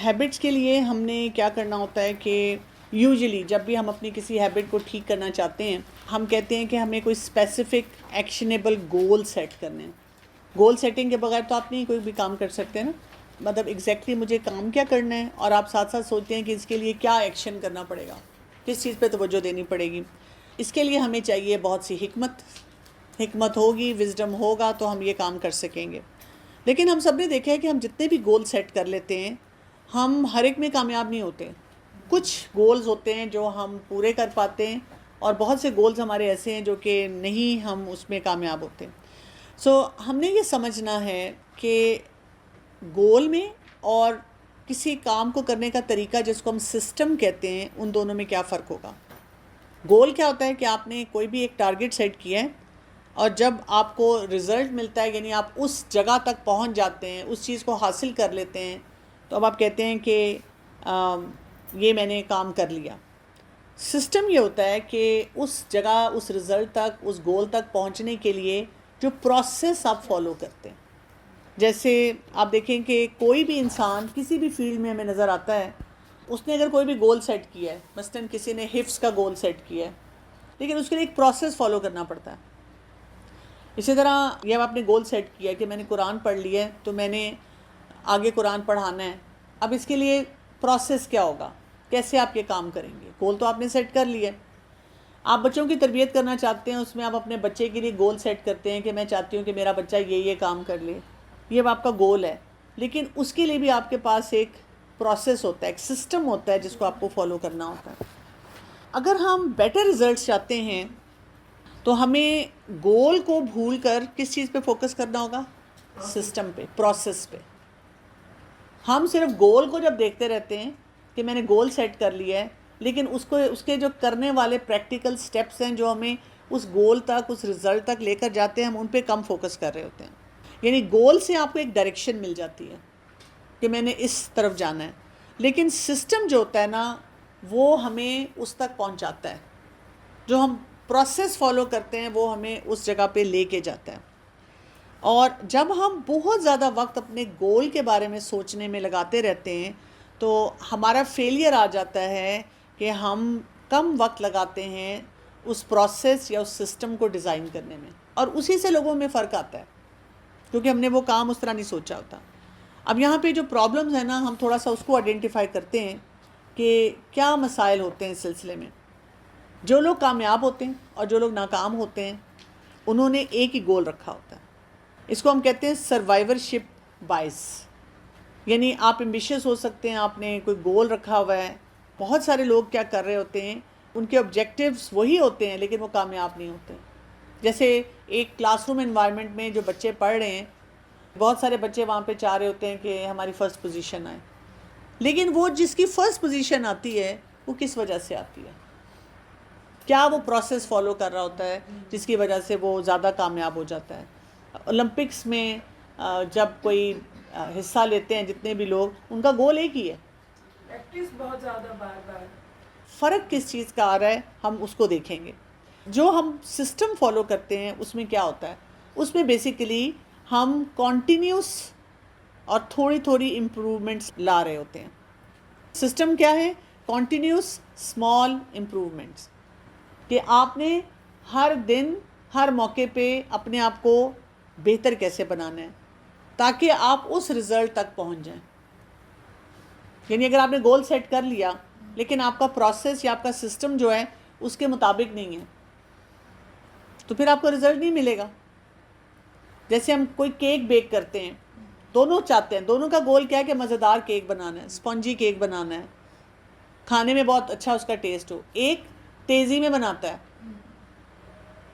Habits के लिए हमने क्या करना होता है कि यूजुअली जब भी हम अपनी किसी हैबिट को ठीक करना चाहते हैं, हम कहते हैं कि हमें कोई स्पेसिफिक एक्शनेबल गोल सेट करने हैं। गोल सेटिंग के बगैर तो आप नहीं कोई भी काम कर सकते हैं ना। मतलब एग्जैक्टली मुझे काम क्या करना है, और आप साथ साथ सोचते हैं कि इसके लिए क्या एक्शन करना पड़ेगा, किस चीज़ पे तवज्जो देनी पड़ेगी। इसके लिए हमें चाहिए बहुत सी हिकमत होगी, विजडम होगा तो हम ये काम कर सकेंगे। लेकिन हम सब ने देखा है कि हम जितने भी गोल सेट कर लेते हैं, हम हर एक में कामयाब नहीं होते। कुछ गोल्स होते हैं जो हम पूरे कर पाते हैं, और बहुत से गोल्स हमारे ऐसे हैं जो कि नहीं, हम उसमें कामयाब होते हैं। हमने ये समझना है कि गोल में और किसी काम को करने का तरीका जिसको हम सिस्टम कहते हैं, उन दोनों में क्या फ़र्क होगा। गोल क्या होता है कि आपने कोई भी एक टारगेट सेट किया है, और जब आपको रिज़ल्ट मिलता है, यानी आप उस जगह तक पहुंच जाते हैं, उस चीज़ को हासिल कर लेते हैं, तो अब आप कहते हैं कि ये मैंने काम कर लिया। सिस्टम ये होता है कि उस जगह, उस रिज़ल्ट तक, उस गोल तक पहुंचने के लिए जो प्रोसेस आप फॉलो करते हैं। जैसे आप देखें कि कोई भी इंसान किसी भी फील्ड में हमें नज़र आता है, उसने अगर कोई भी गोल सेट किया है, मसलन किसी ने हिफ्ज़ का गोल सेट किया है, लेकिन उसके लिए एक प्रोसेस फॉलो करना पड़ता है। इसी तरह ये आपने गोल सेट किया कि मैंने कुरान पढ़ लिया है, तो मैंने आगे कुरान पढ़ाना है। अब इसके लिए प्रोसेस क्या होगा, कैसे आप ये काम करेंगे। गोल तो आपने सेट कर लिया है। आप बच्चों की तरबियत करना चाहते हैं, उसमें आप अपने बच्चे के लिए गोल सेट करते हैं कि मैं चाहती हूँ कि मेरा बच्चा ये काम कर ले। ये आपका गोल है, लेकिन उसके लिए भी आपके पास एक प्रोसेस होता है, एक सिस्टम होता है जिसको आपको फॉलो करना होता है। अगर हम बेटर रिजल्ट्स चाहते हैं तो हमें गोल को भूलकर किस चीज़ पे फोकस करना होगा, सिस्टम पे, प्रोसेस पे। हम सिर्फ गोल को जब देखते रहते हैं कि मैंने गोल सेट कर लिया है, लेकिन उसके जो करने वाले प्रैक्टिकल स्टेप्स हैं जो हमें उस गोल तक, उस रिज़ल्ट तक लेकर जाते हैं, हम उन पे कम फोकस कर रहे होते हैं। यानी गोल से आपको एक डायरेक्शन मिल जाती है कि मैंने इस तरफ जाना है, लेकिन सिस्टम जो होता है ना, वो हमें उस तक पहुंचाता है। जो हम प्रोसेस फॉलो करते हैं वो हमें उस जगह पे लेके जाता है। और जब हम बहुत ज़्यादा वक्त अपने गोल के बारे में सोचने में लगाते रहते हैं, तो हमारा फेलियर आ जाता है कि हम कम वक्त लगाते हैं उस प्रोसेस या उस सिस्टम को डिज़ाइन करने में, और उसी से लोगों में फ़र्क आता है, क्योंकि हमने वो काम उस तरह नहीं सोचा होता। अब यहाँ पे जो प्रॉब्लम्स है ना, हम थोड़ा सा उसको आइडेंटिफाई करते हैं कि क्या मसाइल होते हैं इस सिलसिले में। जो लोग कामयाब होते हैं और जो लोग नाकाम होते हैं, उन्होंने एक ही गोल रखा होता है। इसको हम कहते हैं सर्वाइवरशिप बायस। यानी आप एम्बिशियस हो सकते हैं, आपने कोई गोल रखा हुआ है। बहुत सारे लोग क्या कर रहे होते हैं, उनके ऑब्जेक्टिव्स वही होते हैं, लेकिन वो कामयाब नहीं होते। जैसे एक क्लासरूम एनवायरनमेंट में जो बच्चे पढ़ रहे हैं, बहुत सारे बच्चे वहाँ पे चाह रहे होते हैं कि हमारी फ़र्स्ट पोजीशन आए, लेकिन वो जिसकी फ़र्स्ट पोजीशन आती है वो किस वजह से आती है, क्या वो प्रोसेस फॉलो कर रहा होता है जिसकी वजह से वो ज़्यादा कामयाब हो जाता है। ओलंपिक्स में जब कोई हिस्सा लेते हैं जितने भी लोग, उनका गोल एक ही है। प्रैक्टिस बहुत ज़्यादा बार। फ़र्क किस चीज़ का आ रहा है, हम उसको देखेंगे। जो हम सिस्टम फॉलो करते हैं उसमें क्या होता है, उसमें बेसिकली हम कॉन्टीन्यूस और थोड़ी थोड़ी इम्प्रूवमेंट्स ला रहे होते हैं। सिस्टम क्या है, कॉन्टीन्यूस स्मॉल इम्प्रूवमेंट्स, कि आपने हर दिन, हर मौके पे अपने आप को बेहतर कैसे बनाना है ताकि आप उस रिज़ल्ट तक पहुंच जाएं। यानी अगर आपने गोल सेट कर लिया, लेकिन आपका प्रोसेस या आपका सिस्टम जो है उसके मुताबिक नहीं है, तो फिर आपको रिज़ल्ट नहीं मिलेगा। जैसे हम कोई केक बेक करते हैं, दोनों चाहते हैं, दोनों का गोल क्या है कि मज़ेदार केक बनाना है, स्पॉन्जी केक बनाना है, खाने में बहुत अच्छा उसका टेस्ट हो। एक तेज़ी में बनाता है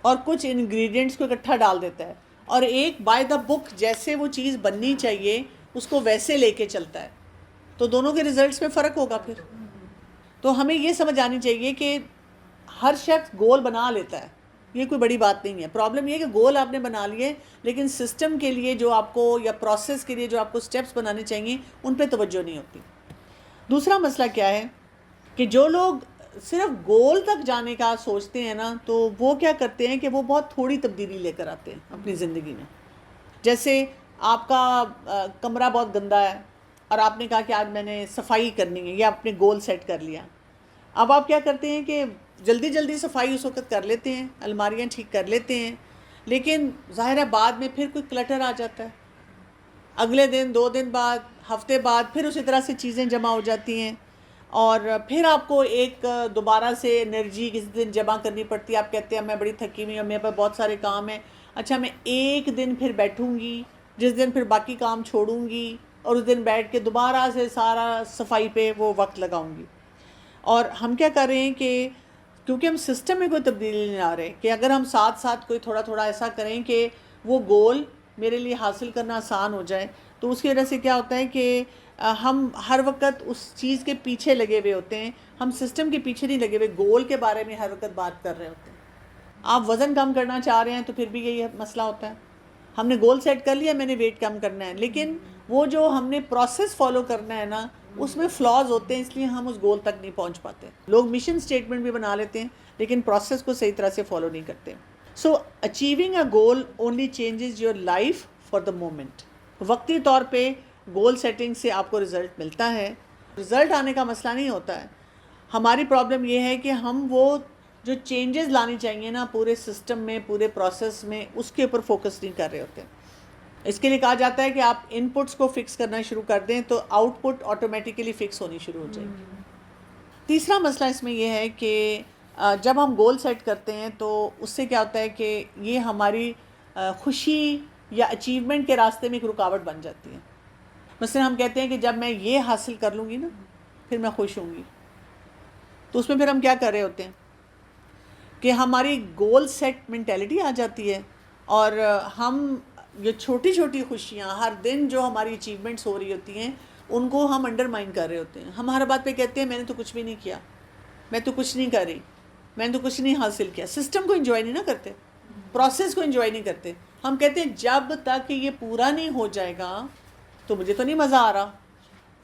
और कुछ इंग्रेडिएंट्स को इकट्ठा डाल देता है, और एक बाय द बुक जैसे वो चीज़ बननी चाहिए उसको वैसे लेके चलता है। तो दोनों के रिजल्ट्स में फ़र्क होगा फिर। तो हमें ये समझ आनी चाहिए कि हर शख्स गोल बना लेता है, ये कोई बड़ी बात नहीं है। प्रॉब्लम ये है कि गोल आपने बना लिए, लेकिन सिस्टम के लिए जो आपको, या प्रोसेस के लिए जो आपको स्टेप्स बनाने चाहिए, उन पर तवज्जो नहीं होती। दूसरा मसला क्या है कि जो लोग सिर्फ गोल तक जाने का सोचते हैं ना, तो वो क्या करते हैं कि वो बहुत थोड़ी तब्दीली लेकर आते हैं अपनी ज़िंदगी में। जैसे आपका कमरा बहुत गंदा है, और आपने कहा कि आज मैंने सफाई करनी है या आपने गोल सेट कर लिया। अब आप क्या करते हैं कि जल्दी जल्दी सफाई उस वक्त कर लेते हैं, अलमारियाँ ठीक कर लेते हैं, लेकिन ज़ाहिर है बाद में फिर कोई क्लटर आ जाता है। अगले दिन, 2 दिन बाद, हफ्ते बाद फिर उसी तरह से चीज़ें जमा हो जाती हैं और फिर आपको एक दोबारा से एनर्जी किसी दिन जमा करनी पड़ती है। आप कहते हैं मैं बड़ी थकी हुई हूँ, मेरे पास बहुत सारे काम हैं, अच्छा मैं एक दिन फिर बैठूँगी, जिस दिन फिर बाकी काम छोड़ूँगी और उस दिन बैठ के दोबारा से सारा सफाई पे वो वक्त लगाऊँगी। और हम क्या कर रहे हैं कि क्योंकि हम सिस्टम में कोई तब्दीली नहीं ला रहे कि अगर हम साथ साथ कोई थोड़ा थोड़ा ऐसा करें कि वो गोल मेरे लिए हासिल करना आसान हो जाए, तो उसकी वजह से क्या होता है कि हम हर वक्त उस चीज़ के पीछे लगे हुए होते हैं, हम सिस्टम के पीछे नहीं लगे हुए, गोल के बारे में हर वक्त बात कर रहे होते हैं। आप वज़न कम करना चाह रहे हैं तो फिर भी यही मसला होता है, हमने गोल सेट कर लिया मैंने वेट कम करना है, लेकिन वो जो हमने प्रोसेस फॉलो करना है ना उसमें फ्लॉज होते हैं, इसलिए हम उस गोल तक नहीं पहुंच पाते। लोग मिशन स्टेटमेंट भी बना लेते हैं लेकिन प्रोसेस को सही तरह से फॉलो नहीं करते। So achieving a goal only changes your life for the moment. वक्ती तौर पे गोल सेटिंग से आपको रिज़ल्ट मिलता है, रिज़ल्ट आने का मसला नहीं होता है। हमारी प्रॉब्लम ये है कि हम वो जो चेंजेस लानी चाहिए ना पूरे सिस्टम में, पूरे प्रोसेस में, उसके ऊपर फोकस नहीं कर रहे होते। इसके लिए कहा जाता है कि आप इनपुट्स को फिक्स करना शुरू कर दें तो आउटपुट ऑटोमेटिकली फिक्स होनी शुरू हो जाएगी। तीसरा मसला इसमें यह है कि जब हम गोल सेट करते हैं तो उससे क्या होता है कि ये हमारी खुशी या अचीवमेंट के रास्ते में एक रुकावट बन जाती है। मसलन हम कहते हैं कि जब मैं ये हासिल कर लूँगी ना फिर मैं खुश होंगी, तो उसमें फिर हम क्या कर रहे होते हैं कि हमारी गोल सेट मेंटेलिटी आ जाती है और हम ये छोटी छोटी खुशियाँ हर दिन जो हमारी अचीवमेंट्स हो रही होती हैं उनको हम अंडरमाइन कर रहे होते हैं। हम हर बात पे कहते हैं मैंने तो कुछ भी नहीं किया, मैं तो कुछ नहीं कर रही, मैंने तो कुछ नहीं हासिल किया। सिस्टम को एंजॉय नहीं ना करते, प्रोसेस को एंजॉय नहीं करते। हम कहते हैं जब तक ये पूरा नहीं हो जाएगा तो मुझे तो नहीं मज़ा आ रहा,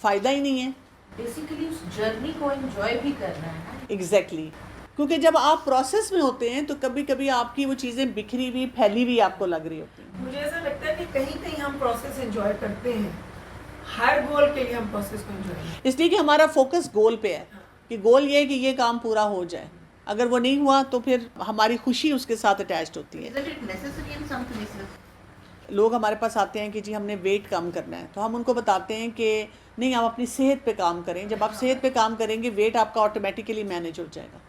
फ़ायदा ही नहीं है। बेसिकली उस जर्नी को एंजॉय भी करना है ना। एग्जैक्टली क्योंकि जब आप प्रोसेस में होते हैं तो कभी कभी आपकी वो चीज़ें बिखरी हुई फैली हुई आपको लग रही होती हैं। मुझे ऐसा लगता है कि कहीं कहीं हम प्रोसेस एंजॉय करते हैं, हर गोल के लिए हम प्रोसेस को एंजॉय, इसलिए कि हमारा फोकस गोल पे है कि गोल ये है कि ये काम पूरा हो जाए। अगर वो नहीं हुआ तो फिर हमारी खुशी उसके साथ अटैच्ड होती है। Isn't it necessary in some cases? लोग हमारे पास आते हैं कि जी हमने वेट कम करना है, तो हम उनको बताते हैं कि नहीं आप अपनी सेहत पे काम करें। जब आप सेहत पे काम करेंगे वेट आपका ऑटोमेटिकली मैनेज हो जाएगा।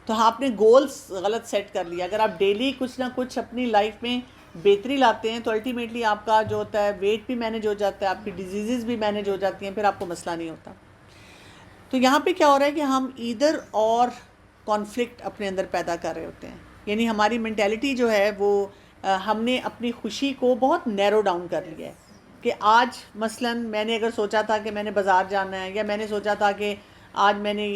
तो आपने गोल्स गलत सेट कर लिया। अगर आप डेली कुछ ना कुछ अपनी लाइफ में बेहतरी लाते हैं तो अल्टीमेटली आपका जो होता है वेट भी मैनेज हो जाता है, आपकी डिजीज़ भी मैनेज हो जाती हैं, फिर आपको मसला नहीं होता। तो यहाँ पे क्या हो रहा है कि हम ईदर और कॉन्फ्लिक्ट अपने अंदर पैदा कर रहे होते हैं, यानी हमारी मेंटालिटी जो है वो हमने अपनी खुशी को बहुत नैरो डाउन कर लिया है कि आज मसलन मैंने अगर सोचा था कि मैंने बाज़ार जाना है, या मैंने सोचा था कि आज मैंने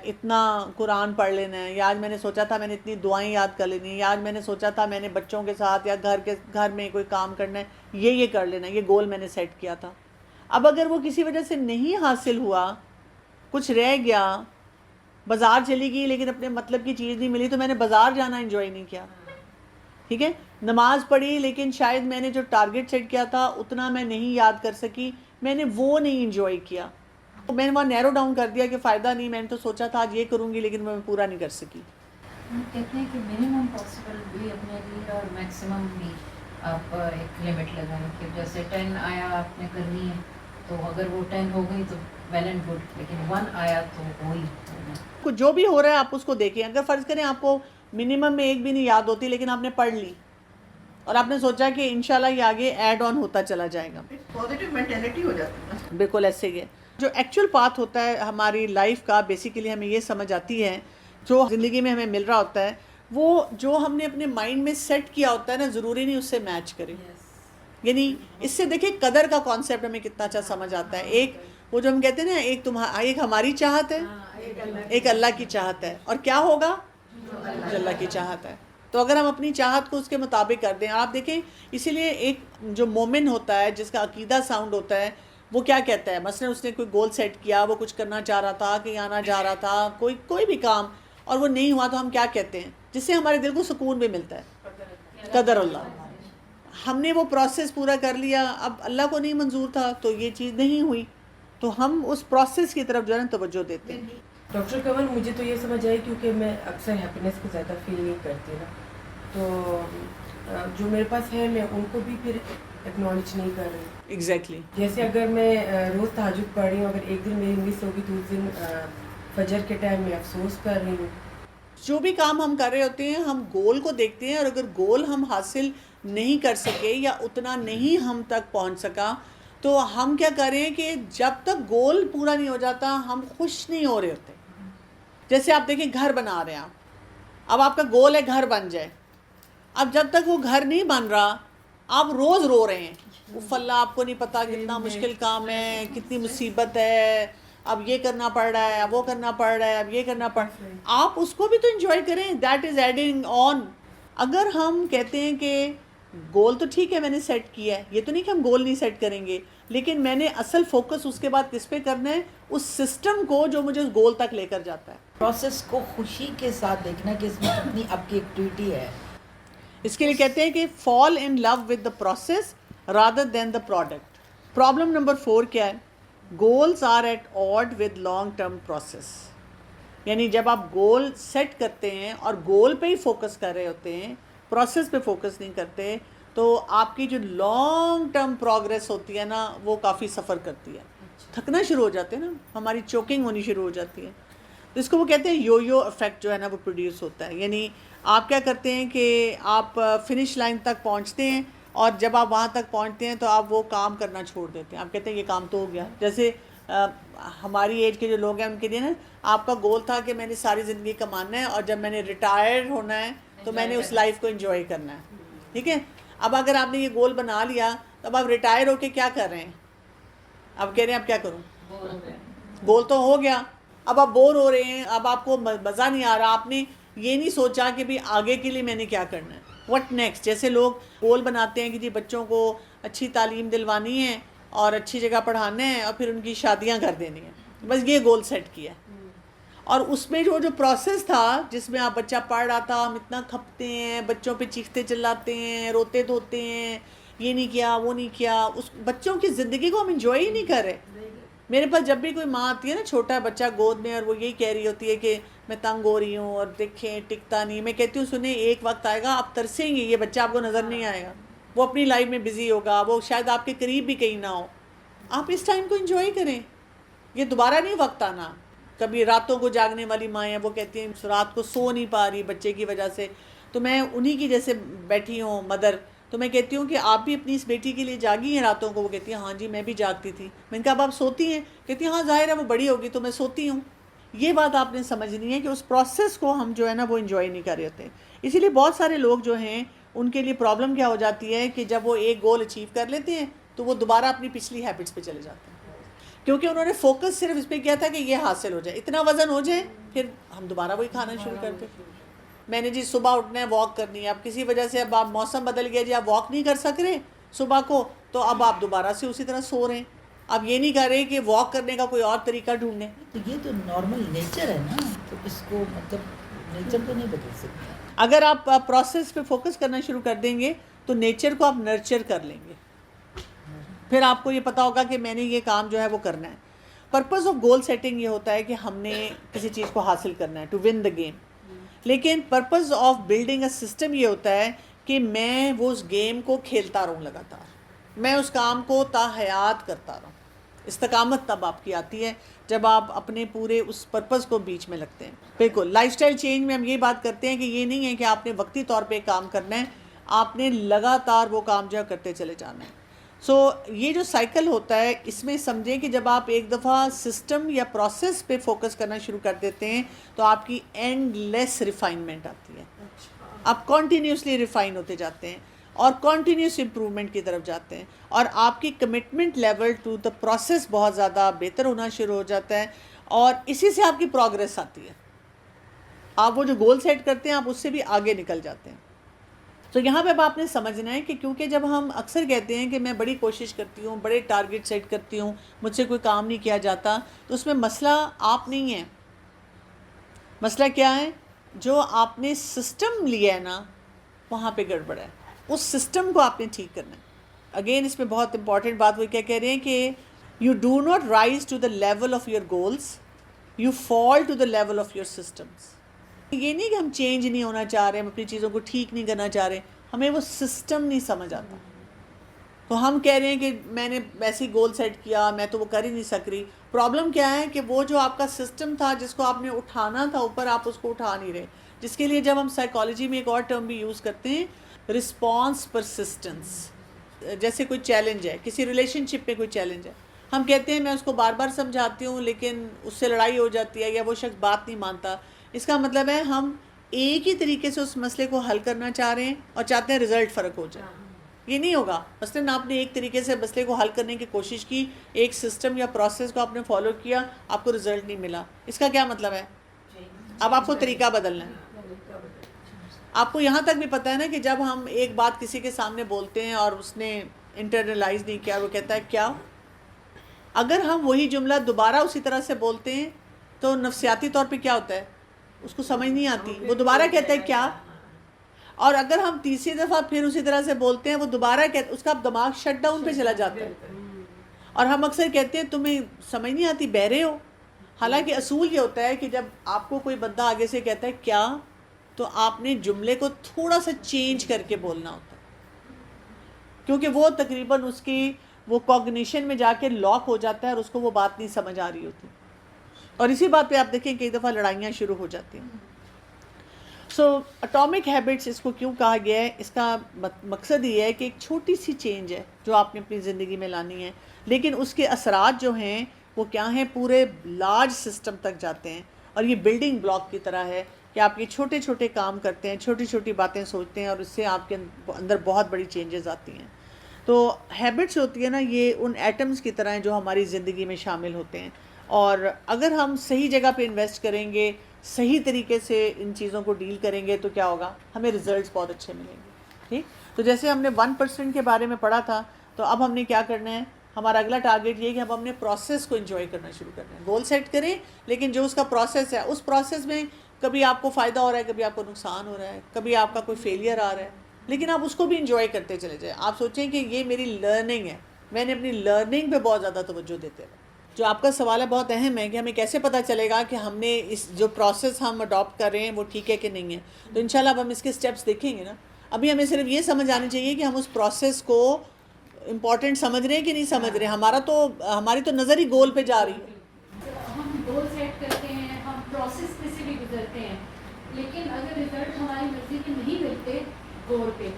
इतना कुरान पढ़ लेना है, या आज मैंने सोचा था मैंने इतनी दुआएं याद कर लेनी है, या आज मैंने सोचा था मैंने बच्चों के साथ या घर में कोई काम करना है, ये कर लेना है, ये गोल मैंने सेट किया था। अब अगर वो किसी वजह से नहीं हासिल हुआ, कुछ रह गया, बाज़ार चली गई लेकिन अपने मतलब की चीज़ नहीं मिली, तो मैंने बाज़ार जाना एंजॉय नहीं किया। ठीक है, नमाज़ पढ़ी लेकिन शायद मैंने जो टारगेट सेट किया था उतना मैं नहीं याद कर सकी, मैंने वो नहीं एंजॉय किया। तो मैंने वहाँ नैरो डाउन कर दिया कि फ़ायदा नहीं, मैंने तो सोचा था आज ये करूँगी लेकिन मैं पूरा नहीं कर सकी। हम कहते हैं कि मिनिमम पॉसिबल भी अपने लिए और मैक्सिमम भी आप एक लिमिट लगाएं कि जैसे 10 आया आपने करनी है, तो अगर वो 10 हो गई तो वेल एंड गुड, लेकिन 1 आया तो वो ही कुछ जो भी हो रहा है आप उसको देखें। अगर फ़र्ज़ करें आपको मिनिमम में एक भी नहीं याद होती लेकिन आपने पढ़ ली और आपने सोचा कि इंशाल्लाह ये आगे ऐड ऑन होता चला जाएगा, पॉजिटिव मेंटालिटी हो जाती है। बिल्कुल ऐसे ही है। जो एक्चुअल पाथ होता है हमारी लाइफ का, बेसिकली हमें ये समझ आती है जो ज़िंदगी में हमें मिल रहा होता है वो जो हमने अपने माइंड में सेट किया होता है ना, ज़रूरी नहीं उससे मैच करे। यानी इससे देखिए कदर का कॉन्सेप्ट हमें कितना अच्छा समझ आता है। एक वो जो हम कहते हैं ना, एक हमारी चाहत है, एक अल्लाह की चाहत है, और क्या होगा जो अल्लाह की चाहत है। तो अगर हम अपनी चाहत को उसके मुताबिक कर दें, आप देखें, इसीलिए एक जो मोमिन होता है जिसका अकीदा साउंड होता है वो क्या कहता है, मसलन उसने कोई गोल सेट किया, वो कुछ करना चाह रहा था, कहीं आना जा रहा था, कोई भी काम, और वो नहीं हुआ, तो हम क्या कहते हैं जिससे हमारे दिल को सुकून भी मिलता है, कदर अल्लाह। हमने वो प्रोसेस पूरा कर लिया, अब अल्लाह को नहीं मंजूर था तो ये चीज़ नहीं हुई, तो हम उस प्रोसेस की तरफ जो है ना तवज्जो देते हैं। डॉक्टर कमल, मुझे तो ये समझ आई क्योंकि मैं अक्सर हैप्पीनेस को ज़्यादा फील नहीं करती ना, तो जो मेरे पास है मैं उनको भी फिर एक्नॉलेज नहीं कर रही। एग्जैक्टली जैसे अगर मैं रोज़ तहज्जुद पढ़ रही हूँ, अगर एक दिन मेरी मिस होगी तो उस दिन फजर के टाइम में अफसोस कर रही हूँ। जो भी काम हम कर रहे होते हैं हम गोल को देखते हैं, और अगर गोल हम हासिल नहीं कर सके या उतना नहीं हम तक पहुंच सका, तो हम क्या करें कि जब तक गोल पूरा नहीं हो जाता हम खुश नहीं हो रहे होते। जैसे आप देखिए घर बना रहे हैं आप, अब आपका गोल है घर बन जाए, अब जब तक वो घर नहीं बन रहा आप रोज़ रो रहे हैं, उफ़ अल्लाह आपको नहीं पता कितना मुश्किल काम है, कितनी मुसीबत है, अब ये करना पड़ रहा है, अब वो करना पड़ रहा है, अब ये करना पड़, आप उसको भी तो एंजॉय करें, दैट इज़ एडिंग ऑन। अगर हम कहते हैं कि गोल तो ठीक है मैंने सेट किया है, ये तो नहीं कि हम गोल नहीं सेट करेंगे, लेकिन मैंने असल फोकस उसके बाद किस पे करना है, उस सिस्टम को जो मुझे उस गोल तक लेकर जाता है। प्रोसेस को खुशी के साथ देखना कि इसमें कितनी आपकी एक्टिविटी है। इसके लिए कहते हैं कि fall in love with the process rather than the product. Problem number 4 क्या है? Goals are at odd with long term process. यानी जब आप गोल सेट करते हैं और गोल पे ही फोकस कर रहे होते हैं, प्रोसेस पे फोकस नहीं करते, तो आपकी जो लॉन्ग टर्म प्रोग्रेस होती है ना वो काफ़ी सफ़र करती है, थकना शुरू हो जाते हैं ना, हमारी चोकिंग होनी शुरू हो जाती है। तो इसको वो कहते हैं यो यो इफ़ेक्ट जो है ना वो प्रोड्यूस होता है। यानी आप क्या करते हैं कि आप फिनिश लाइन तक पहुंचते हैं, और जब आप वहाँ तक पहुंचते हैं तो आप वो काम करना छोड़ देते हैं, आप कहते हैं ये काम तो हो गया। जैसे हमारी एज के जो लोग हैं उनके लिए ना आपका गोल था कि मैंने सारी ज़िंदगी कमाना है और जब मैंने रिटायर होना है तो मैंने उस लाइफ को एंजॉय करना है, ठीक है। अब अगर आपने ये गोल बना लिया तब आप रिटायर होके क्या कर रहे हैं? अब कह रहे हैं अब क्या करूँ, गोल तो हो गया, अब आप बोर हो रहे हैं, अब आपको मज़ा नहीं आ रहा, आपने ये नहीं सोचा कि भाई आगे के लिए मैंने क्या करना है, व्हाट नेक्स्ट। जैसे लोग गोल बनाते हैं कि जी बच्चों को अच्छी तालीम दिलवानी है और अच्छी जगह पढ़ाना है और फिर उनकी शादियां कर देनी है, बस ये गोल सेट किया। और उसमें जो प्रोसेस था जिसमें आप बच्चा पढ़ रहा था, हम इतना खपते हैं, बच्चों पे चीखते चिल्लाते हैं, रोते धोते हैं, ये नहीं किया वो नहीं किया, उस बच्चों की ज़िंदगी को हम इंजॉय ही नहीं कर रहे। मेरे पास जब भी कोई माँ आती है ना, छोटा बच्चा गोद में, और वो यही कह रही होती है कि मैं तंग हो रही हूँ और देखें टिकता नहीं, मैं कहती हूँ सुने एक वक्त आएगा आप तरसेंगे, ये बच्चा आपको नज़र नहीं आएगा, वो अपनी लाइफ में बिज़ी होगा, वो शायद आपके करीब भी कहीं ना हो। आप इस टाइम को एंजॉय करें, ये दोबारा नहीं वक्त आना। कभी रातों को जागने वाली माँ हैं, वो कहती हैं रात को सो नहीं पा रही बच्चे की वजह से, तो मैं उन्हीं की जैसे बैठी हूँ मदर, तो मैं कहती हूँ कि आप भी अपनी इस बेटी के लिए जागी हैं रातों को? वो कहती है हाँ जी मैं भी जागती थी। मैंने कहा अब आप सोती हैं? कहती हैं हाँ जाहिर है वो बड़ी होगी तो मैं सोती हूँ। ये बात आपने समझनी है कि उस प्रोसेस को हम जो है ना वो इन्जॉय नहीं कर रहे होते। इसीलिए बहुत सारे लोग जो हैं उनके लिए प्रॉब्लम क्या हो जाती है कि जब वो एक गोल अचीव कर लेते हैं तो वो दोबारा अपनी पिछली हैबिट्स पे चले जाते हैं, क्योंकि उन्होंने फोकस सिर्फ इस पर किया था कि ये हासिल हो जाए, इतना वज़न हो जाए, फिर हम दोबारा वही खाना शुरू करते हैं। मैंने जी सुबह उठना है, वॉक करनी है, अब किसी वजह से अब आप मौसम बदल गया जी, आप वॉक नहीं कर सक रहे सुबह को, तो अब आप दोबारा से उसी तरह सो रहे हैं। अब ये नहीं कर रहे कि वॉक करने का कोई और तरीका ढूंढने। तो ये तो नॉर्मल नेचर है ना, तो इसको मतलब नेचर तो नहीं बदल सकते। अगर आप प्रोसेस पे फोकस करना शुरू कर देंगे तो नेचर को आप नर्चर कर लेंगे, फिर आपको ये पता होगा कि मैंने ये काम जो है वो करना है। पर्पस ऑफ गोल सेटिंग ये होता है कि हमने किसी चीज़ को हासिल करना है, टू विन द गेम। लेकिन purpose of building a system ये होता है कि मैं वो उस गेम को खेलता रहूँ लगातार, मैं उस काम को ताहयात करता रहूँ। इस्तकामत तब आपकी आती है जब आप अपने पूरे उस पर्पस को बीच में लगते हैं। बिल्कुल लाइफस्टाइल चेंज में हम ये बात करते हैं कि ये नहीं है कि आपने वक्ती तौर पे काम करना है, आपने लगातार वो काम जो करते चले जाना है। ये जो साइकिल होता है इसमें समझें कि जब आप एक दफ़ा सिस्टम या प्रोसेस पे फोकस करना शुरू कर देते हैं तो आपकी एंडलेस रिफाइनमेंट आती है, आप कॉन्टीन्यूसली रिफाइन होते जाते हैं और कॉन्टीन्यूस इम्प्रूवमेंट की तरफ जाते हैं, और आपकी commitment level to the process बहुत ज़्यादा बेहतर होना शुरू हो जाता है, और इसी से आपकी प्रोग्रेस आती है। आप वो जो गोल सेट करते हैं आप उससे भी आगे निकल जाते हैं। तो यहाँ पे अब आपने समझना है कि क्योंकि जब हम अक्सर कहते हैं कि मैं बड़ी कोशिश करती हूँ, बड़े टारगेट सेट करती हूँ, मुझसे कोई काम नहीं किया जाता, तो उसमें मसला आप नहीं है। मसला क्या है? जो आपने सिस्टम लिया है ना वहाँ पे गड़बड़ है, उस सिस्टम को आपने ठीक करना है। अगेन इसमें बहुत इंपॉर्टेंट बात वो क्या कह रहे हैं कि You do not rise to the level of your goals, you fall to the level of your systems. ये नहीं कि हम चेंज नहीं होना चाह रहे, हम अपनी चीज़ों को ठीक नहीं करना चाह रहे, हमें वो सिस्टम नहीं समझ आता। तो हम कह रहे हैं कि मैंने वैसे ही गोल सेट किया, मैं तो वो कर ही नहीं सक रही। प्रॉब्लम क्या है कि वो जो आपका सिस्टम था जिसको आपने उठाना था ऊपर, आप उसको उठा नहीं रहे। जिसके लिए जब हम साइकोलॉजी में एक और टर्म भी यूज़ करते हैं, रिस्पॉन्स परसिस्टेंस। जैसे कोई चैलेंज है, किसी रिलेशनशिप में कोई चैलेंज है, हम कहते हैं मैं उसको बार बार समझाती हूँ लेकिन उससे लड़ाई हो जाती है या वो शख्स बात नहीं मानता। इसका मतलब है हम एक ही तरीके से उस मसले को हल करना चाह रहे हैं और चाहते हैं रिज़ल्ट फ़र्क हो जाए। ये नहीं होगा। मसलन आपने एक तरीके से मसले को हल करने की कोशिश की, एक सिस्टम या प्रोसेस को आपने फॉलो किया, आपको रिज़ल्ट नहीं मिला, इसका क्या मतलब है? अब आपको तरीका बदलना है। आपको यहाँ तक भी पता है ना कि जब हम एक बात किसी के सामने बोलते हैं और उसने इंटरनलाइज नहीं किया, वो कहता है क्या, अगर हम वही जुमला दोबारा उसी तरह से बोलते हैं तो नफ्सियाती तौर पे क्या होता है, उसको समझ नहीं आती, वो दोबारा कहता है क्या। और अगर हम तीसरी दफ़ा फिर उसी तरह से बोलते हैं, वो दोबारा कहता, उसका दिमाग शट डाउन पे चला जाता है। और हम अक्सर कहते हैं तुम्हें समझ नहीं आती, बहरे हो। हालांकि असूल ये होता है कि जब आपको कोई बंदा आगे से कहता है क्या, तो आपने जुमले को थोड़ा सा चेंज करके बोलना होता है, क्योंकि वो तकरीबन उसकी वो कॉग्निशन में जाके लॉक हो जाता है और उसको वो बात नहीं समझ आ रही होती। और इसी बात पे आप देखें कई दफ़ा लड़ाइयाँ शुरू हो जाती हैं। सो एटॉमिक हैबिट्स इसको क्यों कहा गया है, इसका मकसद ये है कि एक छोटी सी चेंज है जो आपने अपनी ज़िंदगी में लानी है, लेकिन उसके असरात जो हैं वो क्या हैं, पूरे लार्ज सिस्टम तक जाते हैं। और ये बिल्डिंग ब्लॉक की तरह है कि आप ये छोटे छोटे काम करते हैं, छोटी छोटी बातें सोचते हैं और उससे आपके अंदर बहुत बड़ी चेंजेस आती हैं। तो हैबिट्स होती है ना, ये उन एटम्स की तरह हैं जो हमारी ज़िंदगी में शामिल होते हैं। और अगर हम सही जगह पे इन्वेस्ट करेंगे, सही तरीके से इन चीज़ों को डील करेंगे, तो क्या होगा, हमें रिजल्ट्स बहुत अच्छे मिलेंगे। ठीक, तो जैसे हमने 1% के बारे में पढ़ा था, तो अब हमने क्या करना है, हमारा अगला टारगेट ये है कि हम अपने प्रोसेस को एंजॉय करना शुरू करना है। गोल सेट करें, लेकिन जो उसका प्रोसेस है, उस प्रोसेस में कभी आपको फ़ायदा हो रहा है, कभी आपको नुकसान हो रहा है, कभी आपका कोई फेलियर आ रहा है, लेकिन आप उसको भी इंजॉय करते चले जाएं। आप सोचें कि ये मेरी लर्निंग है, मैंने अपनी लर्निंग पे बहुत ज़्यादा तवज्जो देते रहे। जो आपका सवाल है बहुत अहम है कि हमें कैसे पता चलेगा कि हमने इस जो प्रोसेस हम अडॉप्ट कर रहे हैं वो ठीक है कि नहीं है। तो इंशाल्लाह अब हम इसके स्टेप्स देखेंगे ना। अभी हमें सिर्फ ये समझ आनी चाहिए कि हम उस प्रोसेस को इम्पॉर्टेंट समझ रहे हैं कि नहीं समझ रहे हैं। हमारी तो नज़र ही गोल पे जा रही है। हम गोल सेट करते हैं, हम प्रोसेस पे से भी गुजरते हैं, लेकिन अगर रिजल्ट हमारी मर्जी के नहीं मिलते गोल पे,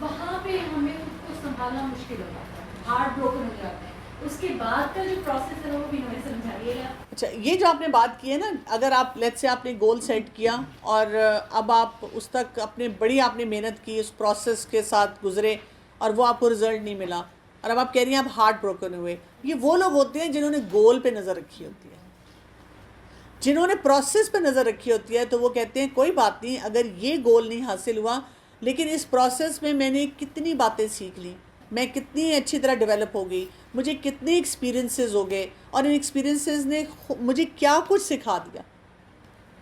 वहाँ पे हमें उसको संभालना मुश्किल हो जाता है, हार्ट ब्रोकन हो जाते हैं। उसके बाद का जो प्रोसेस है वो भी हमें समझाइएगा। अच्छा, ये जो आपने बात की है ना, अगर आप लेट्स से आपने गोल सेट किया और अब आप उस तक आपने मेहनत की, उस प्रोसेस के साथ गुजरे और वो आपको रिजल्ट नहीं मिला, और अब आप कह रही हैं आप हार्ट ब्रोकन हुए। ये वो लोग होते हैं जिन्होंने गोल पे नज़र रखी होती है। जिन्होंने प्रोसेस पे नज़र रखी होती है तो वो कहते हैं कोई बात नहीं, अगर ये गोल नहीं हासिल हुआ, लेकिन इस प्रोसेस में मैंने कितनी बातें सीख ली, मैं कितनी अच्छी तरह डेवलप हो गई, मुझे कितने एक्सपीरियंसेस हो गए और इन एक्सपीरियंसेस ने मुझे क्या कुछ सिखा दिया।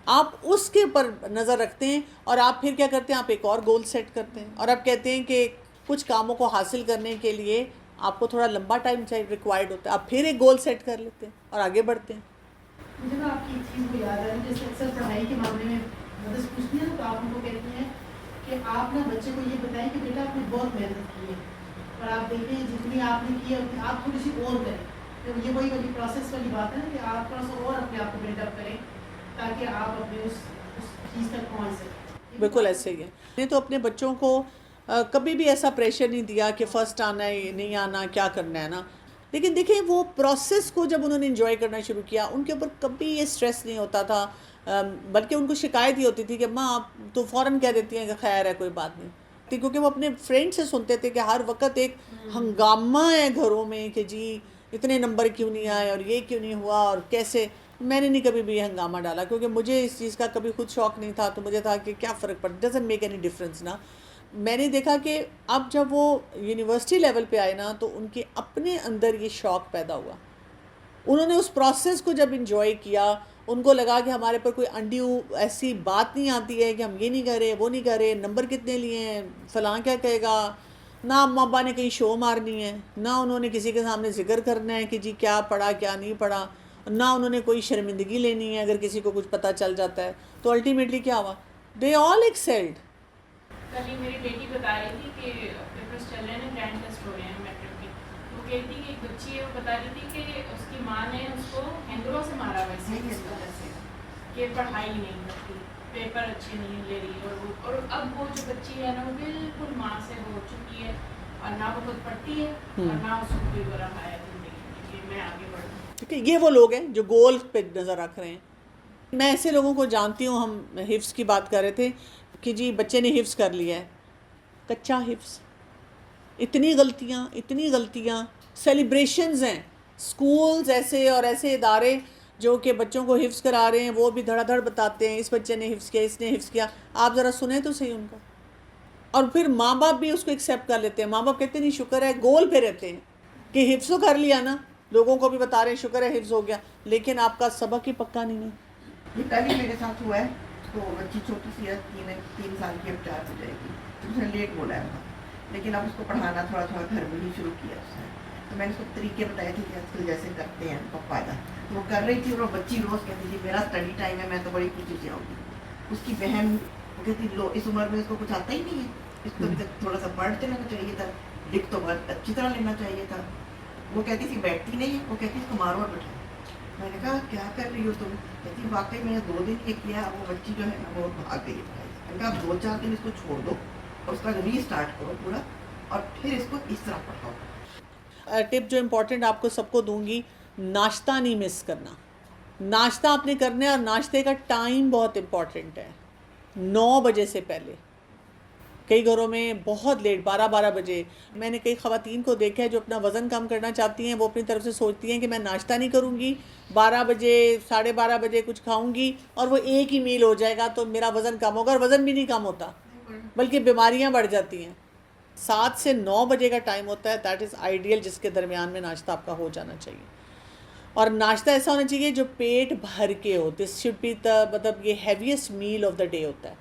आप उसके ऊपर नज़र रखते हैं और आप फिर क्या करते हैं, आप एक और गोल सेट करते हैं और आप कहते हैं कि कुछ कामों को हासिल करने के लिए आपको थोड़ा लंबा टाइम चाहिए, रिक्वायर्ड होता है। आप फिर एक गोल सेट कर लेते हैं और आगे बढ़ते हैं। मुझे ना आपकी एक चीज़ को याद आ रही है, जैसे अक्सर पढ़ाई के मामले में मदद पूछती है तो आप उनको कहती हैं कि आप ना बच्चे को ये बताएं कि बेटा आपने बहुत मेहनत की है और आप देखते हैं जितनी आपने की है आप थोड़ी सी और करें। तो ये वही वाली प्रोसेस वाली बात है ना कि आप थोड़ा सा और अपने आप को बिल्डअप करें ताकि आप अपने उस चीज़ तक पहुँच सकें। बिल्कुल ऐसे ही है। मैंने तो अपने बच्चों को कभी भी ऐसा प्रेशर नहीं दिया कि फ़र्स्ट आना है, नहीं आना, क्या करना है ना। लेकिन देखिए वो प्रोसेस को जब उन्होंने एंजॉय करना शुरू किया, उनके ऊपर कभी ये स्ट्रेस नहीं होता था, बल्कि उनको शिकायत ही होती थी कि माँ आप तो फ़ौरन कह देती हैं कि खैर है, कोई बात नहीं। क्योंकि वो अपने फ्रेंड से सुनते थे कि हर वक्त एक हंगामा है घरों में कि जी इतने नंबर क्यों नहीं आए और ये क्यों नहीं हुआ और कैसे। मैंने नहीं कभी भी ये हंगामा डाला, क्योंकि मुझे इस चीज़ का कभी खुद शौक़ नहीं था। तो मुझे था कि क्या फ़र्क पड़ता, डजंट मेक एनी डिफरेंस ना। मैंने देखा कि अब जब वो यूनिवर्सिटी लेवल पे आए ना, तो उनके अपने अंदर ये शौक़ पैदा हुआ। उन्होंने उस प्रोसेस को जब इंजॉय किया, उनको लगा कि हमारे पर कोई अनड्यू ऐसी बात नहीं आती है कि हम ये नहीं करें, वो नहीं करें, नंबर कितने लिए हैं, फ़लाँ क्या कहेगा, ना अम्मा अब्बा ने कहीं शो मारनी है, ना उन्होंने किसी के सामने जिक्र करना है कि जी क्या पढ़ा क्या नहीं पढ़ा, ना उन्होंने कोई शर्मिंदगी लेनी है अगर किसी को कुछ पता चल जाता है। तो अल्टीमेटली क्या हुआ, दे ऑल एक्सेल्ड। कल ही मेरी बेटी बता रही थी कि पेपर्स चल रहे हैं, ग्रैंड टेस्ट हो रहे हैं मैट्रिक के। वो कह रही थी कि एक बच्ची है, वो बता रही थी कि उसकी माँ ने उसको हैंगरों से मारा वैसे इस वजह से कि पढ़ाई नहीं करती, पेपर अच्छे नहीं ले रही। और अब वो जो बच्ची है ना वो बिल्कुल माँ से हो चुकी है और ना वो खुद पढ़ती है और ना उसको कोई बुरा है जिंदगी में कि मैं आगे बढ़ूँ। ठीक है, ये वो लोग हैं जो गोल पे नज़र रख रहे हैं। मैं ऐसे लोगों को जानती हूँ। हम हिफ्स की बात कर रहे थे कि जी बच्चे ने हिफ्स कर लिया है, कच्चा हिफ्स, इतनी गलतियाँ, सेलिब्रेशंस हैं, स्कूल्स ऐसे और ऐसे इदारे जो कि बच्चों को हिफ्स करा रहे हैं, वो भी धड़ाधड़ बताते हैं इस बच्चे ने हिफ्स किया, इसने हिफ्स किया। आप ज़रा सुने तो सही उनका। और फिर माँ बाप भी उसको एक्सेप्ट कर लेते हैं। माँ बाप कहते नहीं शुक्र है, गोल पे रहते हैं कि हिफ्स तो कर लिया ना, लोगों को भी बता रहे हैं शुक्र है हिफ्स हो गया, लेकिन आपका सबक ही पक्का नहीं है। ये कल ही मेरे साथ हुआ है। तो बच्ची छोटी सी है, 3 साल की, अब 4 हो जाएगी। तो उसने लेट बोला है वहाँ, लेकिन अब उसको पढ़ाना थोड़ा थोड़ा घर में ही शुरू किया उसने। तो मैंने उसको तरीके बताए थे कि आजकल जैसे करते हैं पप्पा का, तो वो कर रही थी। और वो बच्ची रोज़ कहती थी मेरा स्टडी टाइम है, मैं तो बड़ी खुशी से आऊँगी। उसकी बहन वो कहती लो इस उम्र में इसको कुछ आता ही नहीं है, इसको अभी तक थोड़ा सा पढ़ लेना चाहिए था, लिख तो बहुत अच्छी तरह लेना चाहिए था। वो कहती थी बैठती नहीं है, वो कहती इसको मारो और बैठाओ। मैंने कहा क्या कर रही हो तुम? कहती वाकई मैंने 2 दिन ये किया। वो बच्ची जो है ना वो भाग गई है। मैंने कहा 2-4 दिन इसको छोड़ दो और उसका रीस्टार्ट करो पूरा, और फिर इसको इस तरह पढ़ाओ। टिप जो इम्पोर्टेंट आपको सबको दूंगी, नाश्ता नहीं मिस करना। नाश्ता आपने करना है और नाश्ते का टाइम बहुत इम्पॉर्टेंट है, 9 बजे से पहले। कई घरों में बहुत लेट 12-12 बजे। मैंने कई ख़वातीन को देखा है जो अपना वज़न कम करना चाहती हैं, वो अपनी तरफ से सोचती हैं कि मैं नाश्ता नहीं करूँगी, 12 बजे 12:30 बजे कुछ खाऊँगी और वो एक ही मील हो जाएगा तो मेरा वज़न कम होगा। और वज़न भी नहीं कम होता, बल्कि बीमारियाँ बढ़ जाती हैं। 7 से 9 बजे का टाइम होता है, दैट इज़ आइडियल, जिसके दरमियान में नाश्ता आपका हो जाना चाहिए। और नाश्ता ऐसा होना चाहिए जो पेट भर के हो। दिस शुड बी द, मतलब ये heaviest meal of the day होता है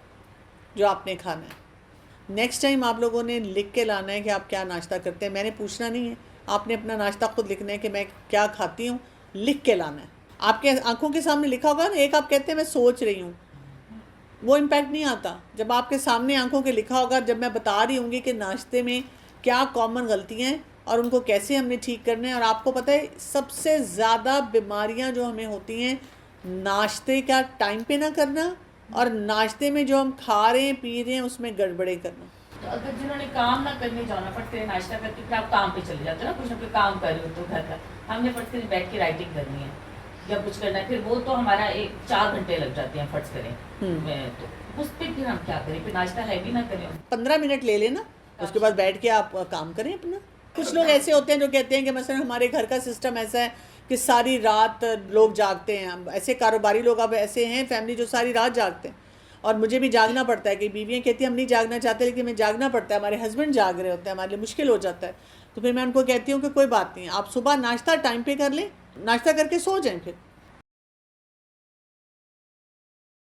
जो आपने खाना है। नेक्स्ट टाइम आप लोगों ने लिख के लाना है कि आप क्या नाश्ता करते हैं। मैंने पूछना नहीं है, आपने अपना नाश्ता खुद लिखना है कि मैं क्या खाती हूँ, लिख के लाना है। आपके आंखों के सामने लिखा होगा ना, एक आप कहते हैं मैं सोच रही हूँ, वो इम्पैक्ट नहीं आता। जब आपके सामने आंखों के लिखा होगा, जब मैं बता रही हूँगी कि नाश्ते में क्या कॉमन गलतियाँ हैं और उनको कैसे हमने ठीक करना है। और आपको पता है सबसे ज़्यादा बीमारियाँ जो हमें होती हैं, नाश्ते का टाइम पे ना करना और नाश्ते में जो हम खा रहे हैं पी रहे हैं उसमें गड़बड़े करना। तो अगर जिन्होंने काम ना करने जाना, फट से नाश्ता करके फिर आप काम पे चले जाते हो ना, कुछ ना कुछ काम कर रहे हो तो घर का, हमने फट से बैठ के राइटिंग करनी है या कुछ करना है, फिर वो तो हमारा 4 घंटे लग जाते हैं फर्ज करें। तो उस पर फिर हम क्या करें, फिर नाश्ता हैवी ना करें, 15 मिनट ले लेना, उसके बाद बैठ के आप काम करें अपना। कुछ लोग ऐसे होते हैं जो कहते हैं कि मसलन हमारे घर का सिस्टम ऐसा है कि सारी रात लोग जागते हैं। ऐसे कारोबारी लोग अब ऐसे हैं फैमिली जो सारी रात जागते हैं, और मुझे भी जागना पड़ता है। कि बीवियाँ कहती हैं हम नहीं जागना चाहते, लेकिन हमें जागना पड़ता है, हमारे हस्बैंड जाग रहे होते हैं, हमारे लिए मुश्किल हो जाता है। तो फिर मैं उनको कहती हूँ कि कोई बात नहीं, आप सुबह नाश्ता टाइम पे कर लें, नाश्ता करके सो जाएं, फिर